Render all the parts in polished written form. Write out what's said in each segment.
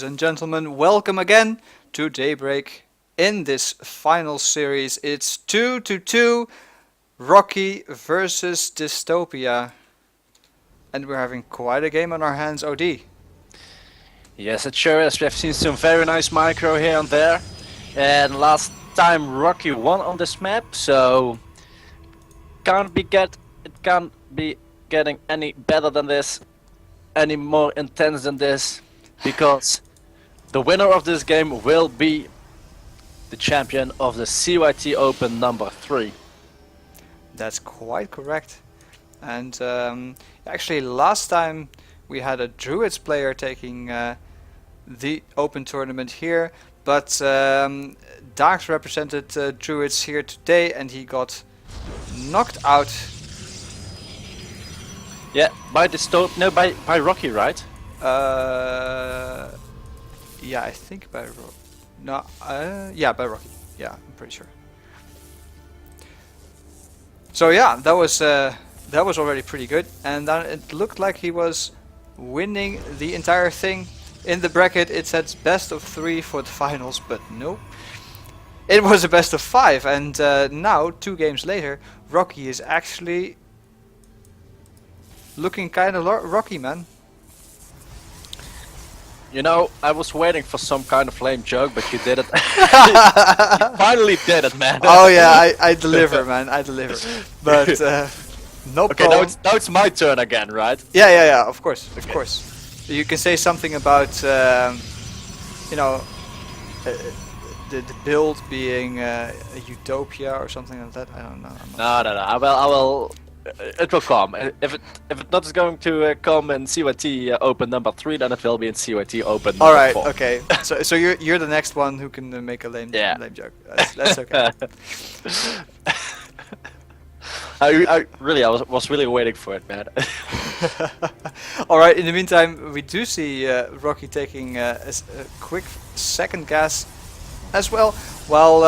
Ladies and gentlemen, welcome again to Daybreak. In this final series, it's 2-2, Rockie versus Dystopia. And we're having quite a game on our hands, OD. Yes, it sure is. We have seen some very nice micro here and there. And last time Rockie won on this map, so it can't be getting any better than this, any more intense than this, because the winner of this game will be the champion of the CYT Open number 3. That's quite correct. And actually last time we had a Druids player taking the Open tournament here, but Darks represented Druids here today and he got knocked out. Yeah, by by Rockie, right? Yeah, I think by yeah, by Rockie. Yeah, I'm pretty sure. So yeah, that was already pretty good, and then it looked like he was winning the entire thing. In the bracket, it said best of 3 for the finals, but no, it was a best of 5, and now 2 games later, Rockie is actually looking kind of rocky, man. You know, I was waiting for some kind of lame joke, but you did it. You finally did it, man. Oh yeah, I deliver, man. I deliver. But no okay, problem. now it's my turn again, right? Yeah. Of course, okay. Of course. You can say something about, you know, the build being a utopia or something like that. I don't know. No. I will. It will come. If it not is going to come in CYT Open number 3, then it will be in CYT Open number 4. Alright, okay. So you're the next one who can make a lame joke. That's okay. I was really waiting for it, man. Alright, in the meantime, we do see Rockie taking a quick second gas as well, while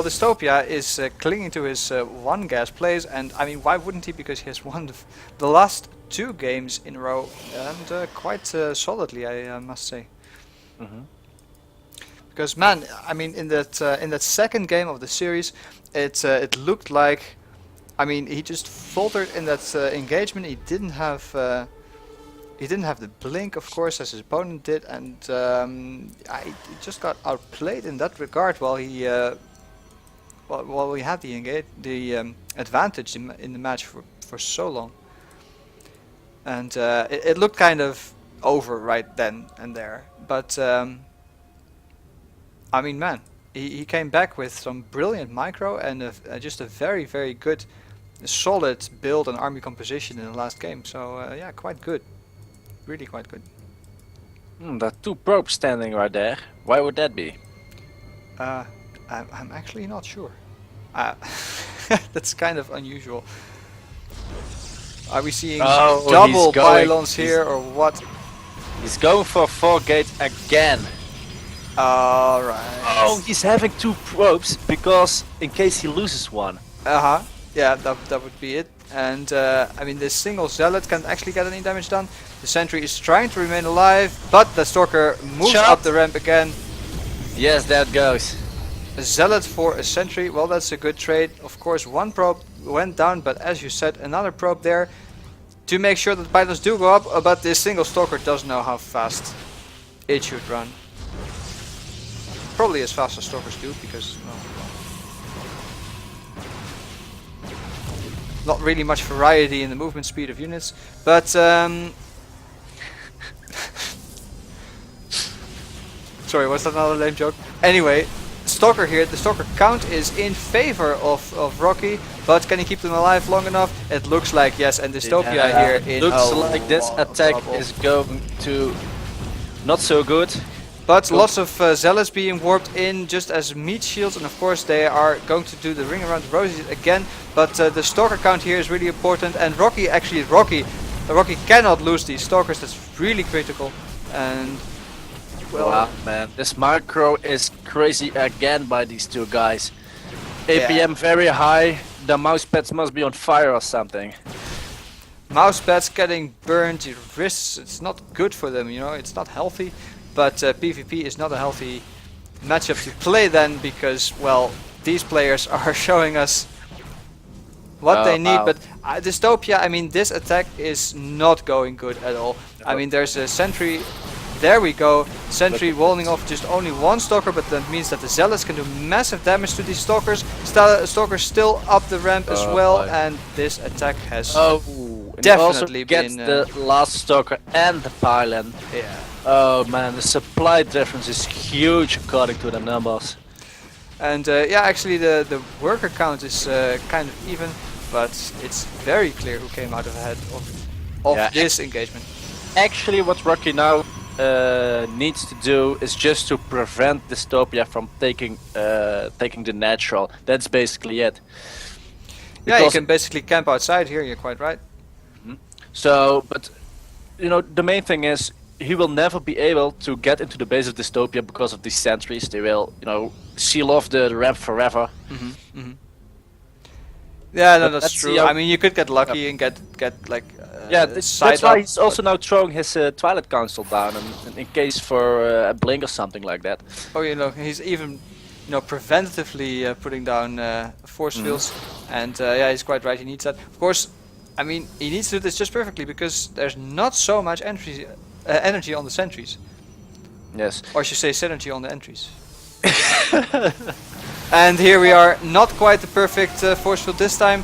Dystopia is clinging to his 1 gas plays, and I mean, why wouldn't he? Because he has won the last 2 games in a row, and quite solidly, I must say. Mm-hmm. Because man, I mean, in that second game of the series, it looked like, I mean, he just faltered in that engagement. He didn't have the blink, of course, as his opponent did, and he just got outplayed in that regard. While he had the advantage in the match for so long, and it looked kind of over right then and there. But I mean, man, he came back with some brilliant micro and just a very, very good, solid build and army composition in the last game. So yeah, quite good. Really quite good. There are 2 probes standing right there. Why would that be? I'm actually not sure. That's kind of unusual. Are we seeing double pylons here or what? He's going for 4 gate again. Alright. Oh, he's having 2 probes because in case he loses one. Yeah, that would be it. And I mean, this single zealot can't actually get any damage done. The sentry is trying to remain alive, but the stalker moves up the ramp again. Yes, that goes. A zealot for a sentry, well, that's a good trade. Of course, 1 probe went down, but as you said, another probe there to make sure that pylons do go up, but this single stalker doesn't know how fast it should run. Probably as fast as stalkers do, because not really much variety in the movement speed of units, but sorry, was that another lame joke? Anyway, Stalker here, the Stalker count is in favor of Rockie, but can he keep them alive long enough? It looks like yes, and Dystopia here in looks like this attack is going to not so good. But lots of zealots being warped in just as meat shields, and of course they are going to do the ring around the roses again. But the stalker count here is really important, and Rockie cannot lose these stalkers. That's really critical. And well, wow, man, this micro is crazy again by these 2 guys. APM very high. The mouse pads must be on fire or something. Mouse pads getting burned, your wrists, it's not good for them, you know, it's not healthy. but PvP is not a healthy matchup to play then, because, well, these players are showing us what they need. Wow. But Dystopia, I mean, this attack is not going good at all. I mean, there's a sentry. There we go. Sentry walling off just only one stalker, but that means that the zealots can do massive damage to these stalkers. Stalkers still up the ramp as well, and this attack has definitely gets been the last stalker and the pylon. yeah. Oh man, the supply difference is huge according to the numbers. And yeah, actually the worker count is kind of even, but it's very clear who came out ahead of this engagement. Actually, what Rockie now needs to do is just to prevent Dystopia from taking the natural. That's basically it. Yeah, you Because can basically camp outside here. You're quite right. so, but you know, the main thing is he will never be able to get into the base of Dystopia because of these sentries. They will, you know, seal off the ramp forever. Yeah, no, But that's let's true. see how- I mean, you could get lucky and get like side that's why up, he's also but- now throwing his Twilight Council down, and in case for a blink or something like that. Oh, you know, he's even, you know, preventatively putting down force fields, and yeah, he's quite right. He needs that. Of course, I mean, he needs to do this just perfectly because there's not so much energy on the sentries, Yes. or I should say, synergy on the entries. And here we are, not quite the perfect force field this time.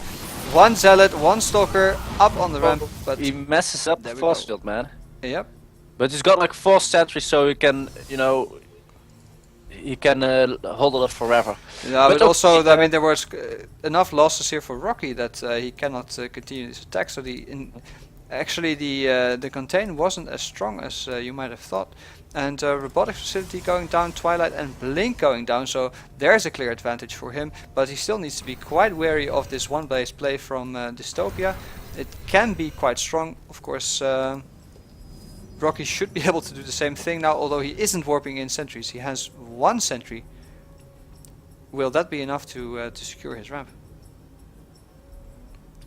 One zealot, one stalker up on the ramp, but He messes up There the we force go. field, man. yep. But he's got like 4 sentries, so he can, you know, he can hold it up forever. Yeah, but But also, okay, I mean, there was enough losses here for Rockie that he cannot continue his attack. So actually the contain wasn't as strong as you might have thought. And robotics facility going down, Twilight and Blink going down. So there's a clear advantage for him. But he still needs to be quite wary of this one base play from Dystopia. It can be quite strong, of course. Rockie should be able to do the same thing now, although he isn't warping in sentries. He has one sentry. Will that be enough to secure his ramp?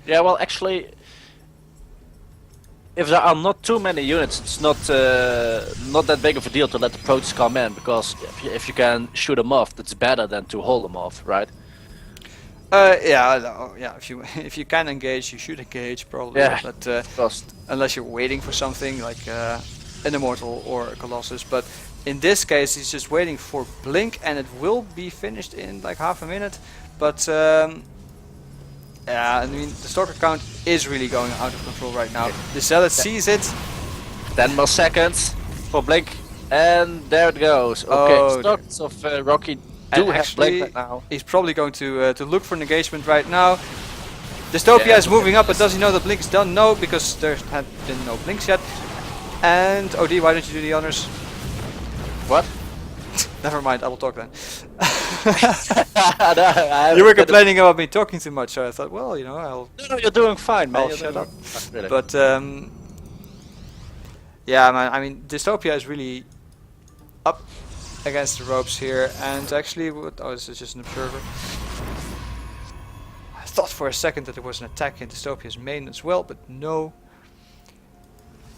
Yeah, well, actually, if there are not too many units, it's not that big of a deal to let the protes come in, because if you can shoot them off, that's better than to hold them off, right? Yeah, no, yeah. If you can engage, you should engage probably. Yeah. But Because unless you're waiting for something like an Immortal or a Colossus. But in this case, he's just waiting for Blink, and it will be finished in like half a minute. But yeah, I mean, the stalker count is really going out of control right now. The Zealot sees it. 10 more seconds for Blink, and there it goes. Okay, Oh, stocks of Rockie And do have actually, Blink right now. he's probably going to look for an engagement right now. Dystopia is moving up, but does he know the Blink is done? No, because there had been no Blinks yet. And OD, why don't you do the honors? What? Never mind, I will talk then. No, You were complaining about me talking too much, so I thought, well, you know, No, you're doing fine, man. I'll You're shut doing up. fine, really. But yeah, man, I mean, Dystopia is really up against the ropes here, and actually, oh, this is just an observer. I thought for a second that there was an attack in Dystopia's main as well, but no.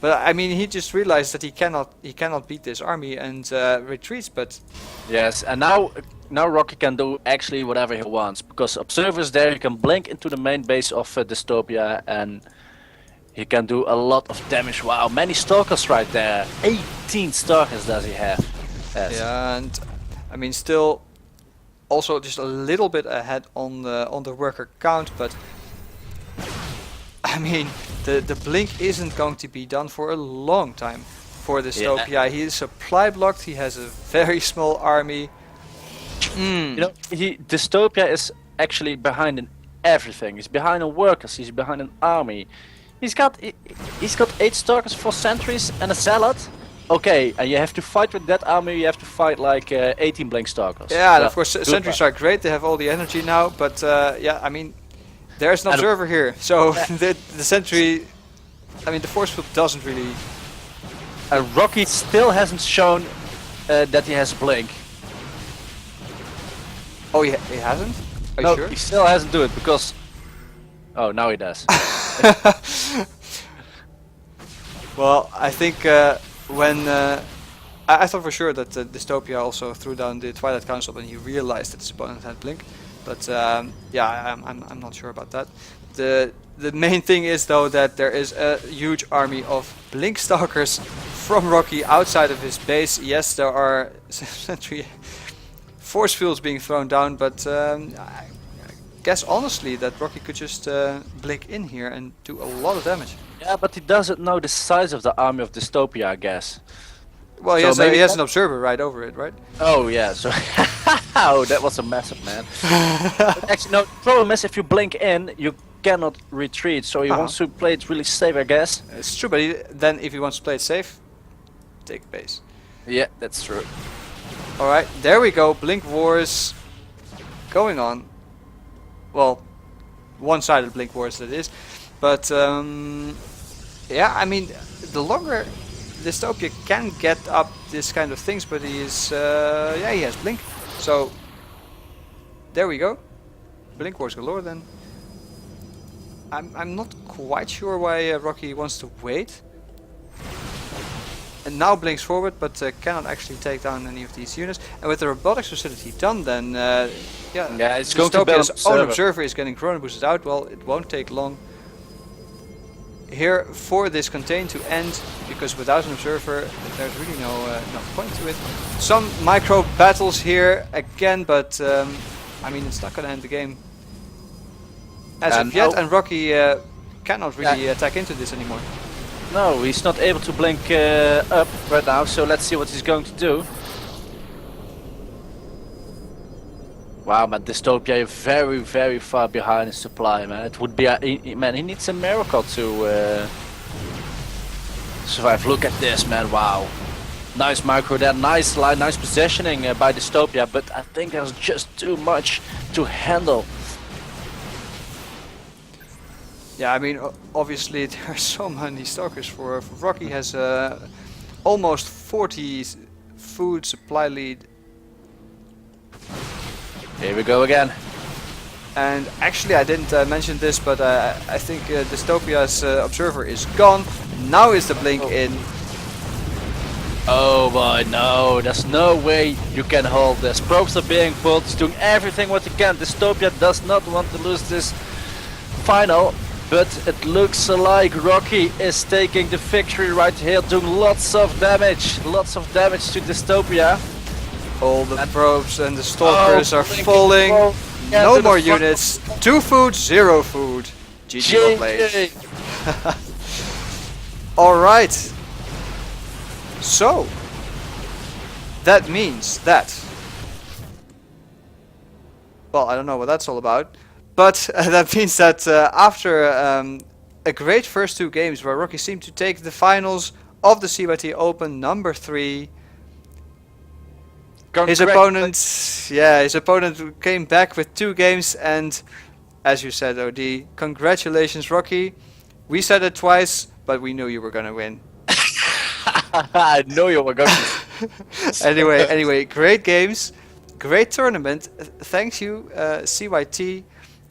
But I mean, he just realized that he cannot beat this army and retreats. But Yes, and now Rockie can do actually whatever he wants, because observers there, he can blink into the main base of Dystopia, and he can do a lot of damage. Wow, many stalkers right there. 18 stalkers does he have. Yes. yeah, and I mean, still, also just a little bit ahead on the worker count, but I mean, the blink isn't going to be done for a long time for Dystopia. He is supply blocked. He has a very small army. You know, Dystopia is actually behind in everything. He's behind in workers. He's behind an army. He's got 8 stalkers, 4 sentries, and a zealot. Okay, and you have to fight with that army. You have to fight like 18 blink stalkers. Yeah, and So, of course, good sentries luck. are great. They have all the energy now, but yeah, I mean, there's an And- observer here, so the sentry. I mean, the force field doesn't really. And Rockie still hasn't shown that he has blink. Oh, he hasn't. Are you No, sure? he still hasn't do it because. Oh, now he does. Well, I think when I thought for sure that Dystopia also threw down the Twilight Council when he realized that his opponent had Blink. But yeah, I'm not sure about that. The main thing is though that there is a huge army of Blink Stalkers from Rockie outside of his base. Yes, there are sentry force fields being thrown down, but I guess honestly that Rockie could just blink in here and do a lot of damage. Yeah, but he doesn't know the size of the army of Dystopia, I guess. Well, he So has an observer right over it, right? Oh yeah, so oh, that was a massive man. But actually, no. The problem is if you blink in, you cannot retreat. So he wants to play it really safe, I guess. It's true, but then if he wants to play it safe, take base. Yeah, that's true. All right, there we go. Blink wars going on. Well, one-sided Blink wars that is, but yeah, I mean, the longer Dystopia can get up this kind of things, but he is yeah, he has Blink, so there we go. Blink wars galore then. I'm not quite sure why Rockie wants to wait. And now blinks forward, but cannot actually take down any of these units. And with the robotics facility done, then yeah, it's going to be Dystopia's own observer is getting chrono boosted out. Well, it won't take long here for this campaign to end, because without an observer, there's really no point to it. Some micro battles here again, but I mean, it's not going to end the game as of yet, and Rockie cannot really attack into this anymore. No, he's not able to blink up right now, so let's see what he's going to do. Wow, man, Dystopia is very, very far behind his supply, man. It would be man, he needs a miracle to survive. Look at this, man, wow. Nice micro there, nice line, nice positioning by Dystopia, but I think there's just too much to handle. Yeah, I mean, obviously there are so many stalkers for Rockie has almost 40 food supply lead. Here we go again. And actually I didn't mention this, but I think Dystopia's observer is gone. Now is the blink in. Oh boy, no, there's no way you can hold this. Probes are being pulled, he's doing everything what he can. Dystopia does not want to lose this final. But it looks like Rockie is taking the victory right here, doing lots of damage to Dystopia. All the probes and the stalkers are falling. Yeah, no more units. 2 food, 0 food. GG well played. Alright. So, that means that... Well, I don't know what that's all about. But that means that after a great first 2 games where Rockie seemed to take the finals of the CYT Open number 3, his opponent came back with 2 games, and as you said, OD, congratulations Rockie. We said it twice, but we knew you were gonna win. I know you were going to. Anyway, great games, great tournament. Thanks you, CYT.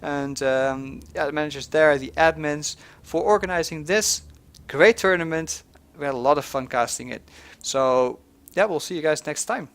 And yeah, the managers there, the admins, for organizing this great tournament. We had a lot of fun casting it. So yeah, we'll see you guys next time.